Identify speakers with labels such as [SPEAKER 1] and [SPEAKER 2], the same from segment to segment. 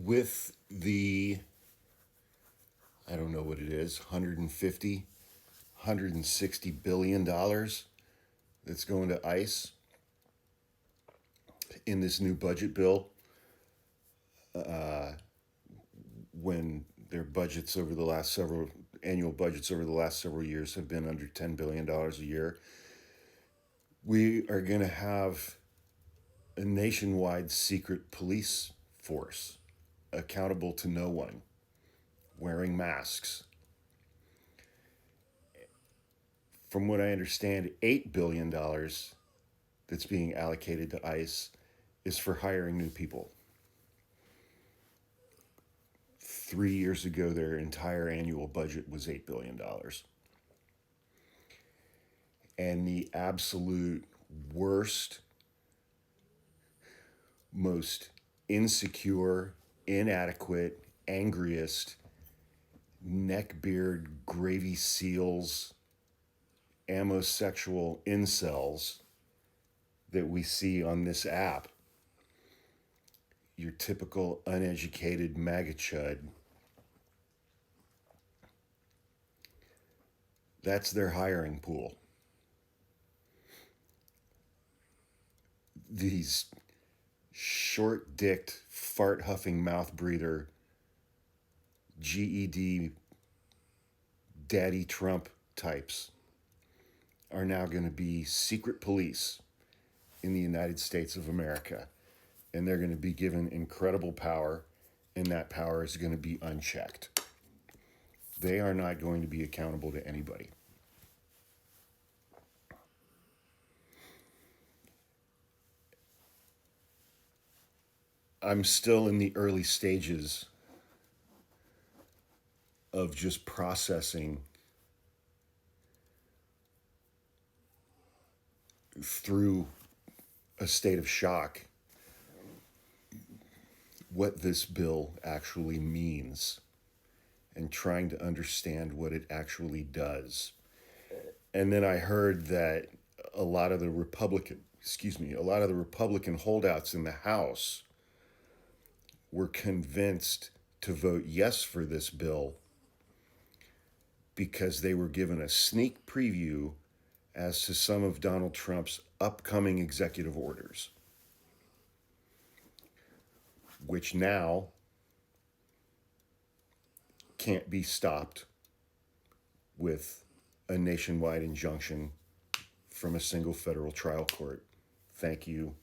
[SPEAKER 1] with the, I don't know what it is, 150, $160 billion that's going to ICE in this new budget bill, when their budgets over the last several annual budgets over the last several years have been under $10 billion a year. We are going to have a nationwide secret police force accountable to no one, wearing masks. From what I understand, $8 billion that's being allocated to ICE is for hiring new people. 3 years ago, their entire annual budget was $8 billion. And the absolute worst, most insecure, inadequate, angriest, neckbeard, gravy seals, amosexual incels that we see on this app, your typical uneducated MAGA chud, that's their hiring pool. These short-dicked, fart-huffing mouth breather, GED, Daddy Trump types are now going to be secret police in the United States of America. And they're going to be given incredible power, and that power is going to be unchecked. They are not going to be accountable to anybody. I'm still in the early stages of just processing through a state of shock what this bill actually means and trying to understand what it actually does. And then I heard that a lot of the Republican holdouts in the House were convinced to vote yes for this bill because they were given a sneak preview as to some of Donald Trump's upcoming executive orders, which now can't be stopped with a nationwide injunction from a single federal trial court. Thank you,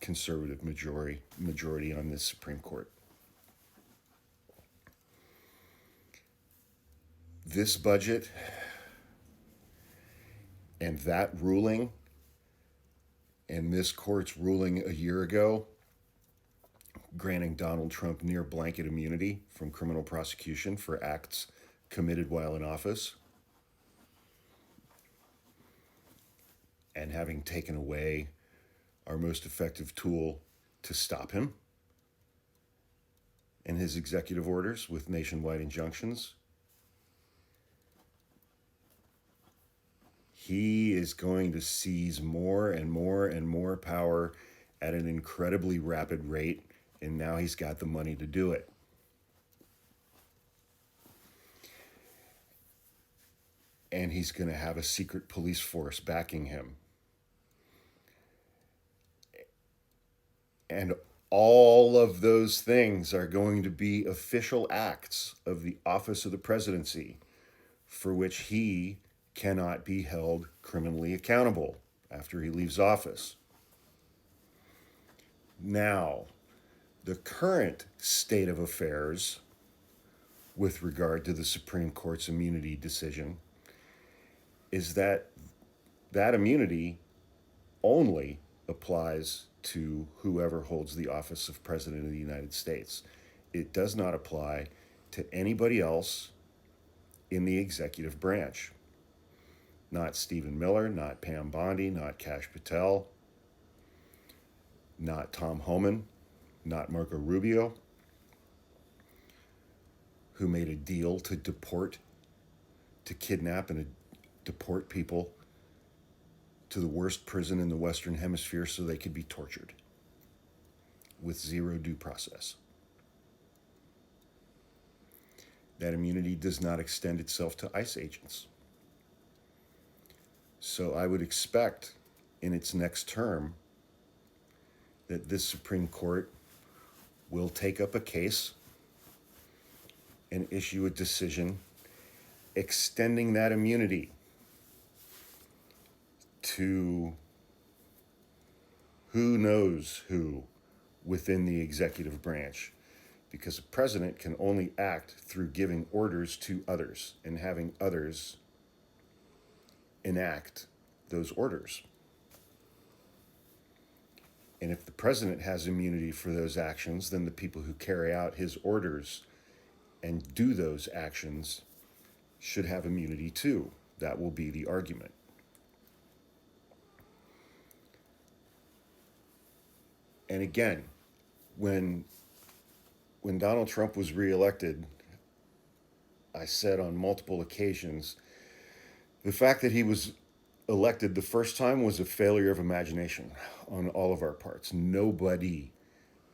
[SPEAKER 1] conservative majority on this Supreme Court. This budget and that ruling and this court's ruling a year ago granting Donald Trump near blanket immunity from criminal prosecution for acts committed while in office, and having taken away our most effective tool to stop him and his executive orders with nationwide injunctions, he is going to seize more and more and more power at an incredibly rapid rate, and now he's got the money to do it. And he's going to have a secret police force backing him. And all of those things are going to be official acts of the office of the presidency for which he cannot be held criminally accountable after he leaves office. Now, the current state of affairs with regard to the Supreme Court's immunity decision is that that immunity only applies to whoever holds the office of President of the United States. It does not apply to anybody else in the executive branch. Not Stephen Miller, not Pam Bondi, not Kash Patel, not Tom Homan, not Marco Rubio, who made a deal to kidnap and deport people to the worst prison in the Western Hemisphere so they could be tortured with zero due process. That immunity does not extend itself to ICE agents. So I would expect in its next term that this Supreme Court will take up a case and issue a decision extending that immunity to who knows who within the executive branch, because a president can only act through giving orders to others and having others enact those orders. And if the president has immunity for those actions, then the people who carry out his orders and do those actions should have immunity too. That will be the argument. And again, when Donald Trump was reelected, I said on multiple occasions, the fact that he was elected the first time was a failure of imagination on all of our parts. Nobody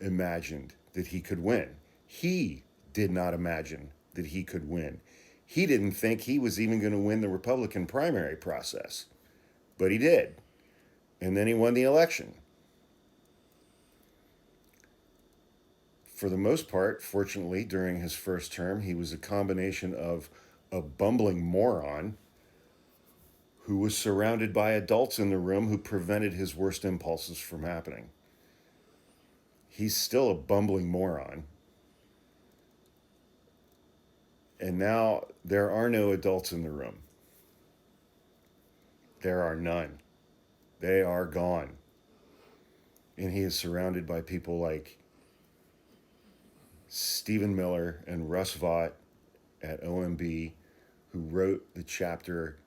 [SPEAKER 1] imagined that he could win. He did not imagine that he could win. He didn't think he was even going to win the Republican primary process, but he did. And then he won the election. For the most part, fortunately, during his first term, he was a combination of a bumbling moron who was surrounded by adults in the room who prevented his worst impulses from happening. He's still a bumbling moron. And now there are no adults in the room. There are none. They are gone. And he is surrounded by people like Stephen Miller and Russ Vought at OMB, who wrote the chapter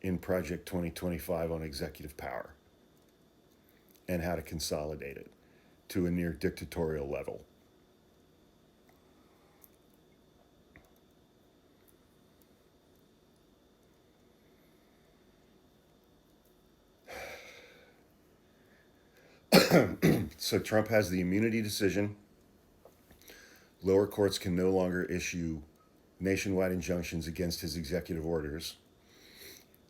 [SPEAKER 1] in Project 2025 on executive power and how to consolidate it to a near dictatorial level. So Trump has the immunity decision. Lower courts can no longer issue nationwide injunctions against his executive orders.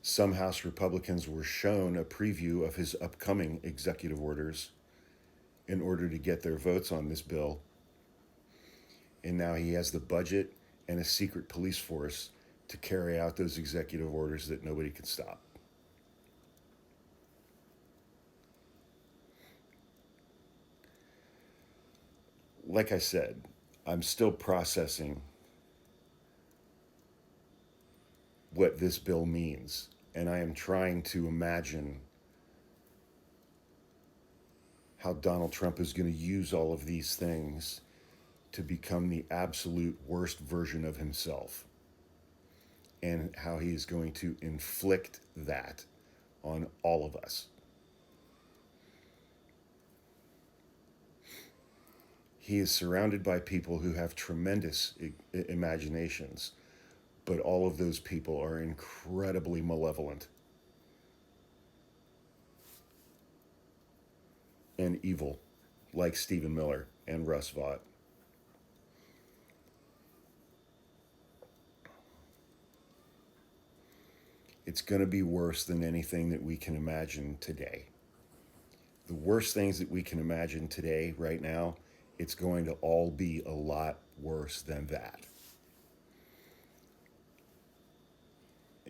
[SPEAKER 1] Some House Republicans were shown a preview of his upcoming executive orders in order to get their votes on this bill. And now he has the budget and a secret police force to carry out those executive orders that nobody can stop. Like I said, I'm still processing what this bill means, and I am trying to imagine how Donald Trump is going to use all of these things to become the absolute worst version of himself, and how he is going to inflict that on all of us. He is surrounded by people who have tremendous imaginations, but all of those people are incredibly malevolent and evil, like Stephen Miller and Russ Vought. It's going to be worse than anything that we can imagine today. The worst things that we can imagine today, right now, it's going to all be a lot worse than that.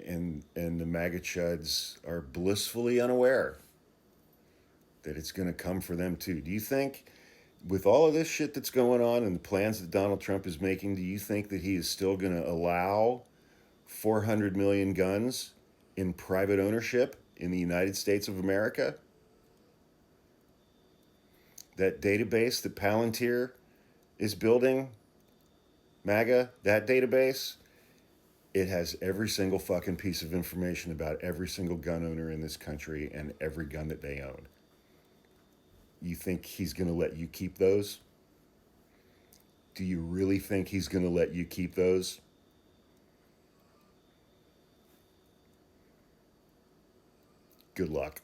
[SPEAKER 1] And the MAGA chuds are blissfully unaware that it's going to come for them too. Do you think, with all of this shit that's going on and the plans that Donald Trump is making, do you think that he is still going to allow 400 million guns in private ownership in the United States of America? That database that Palantir is building, MAGA, that database, it has every single fucking piece of information about every single gun owner in this country and every gun that they own. You think he's going to let you keep those? Do you really think he's going to let you keep those? Good luck.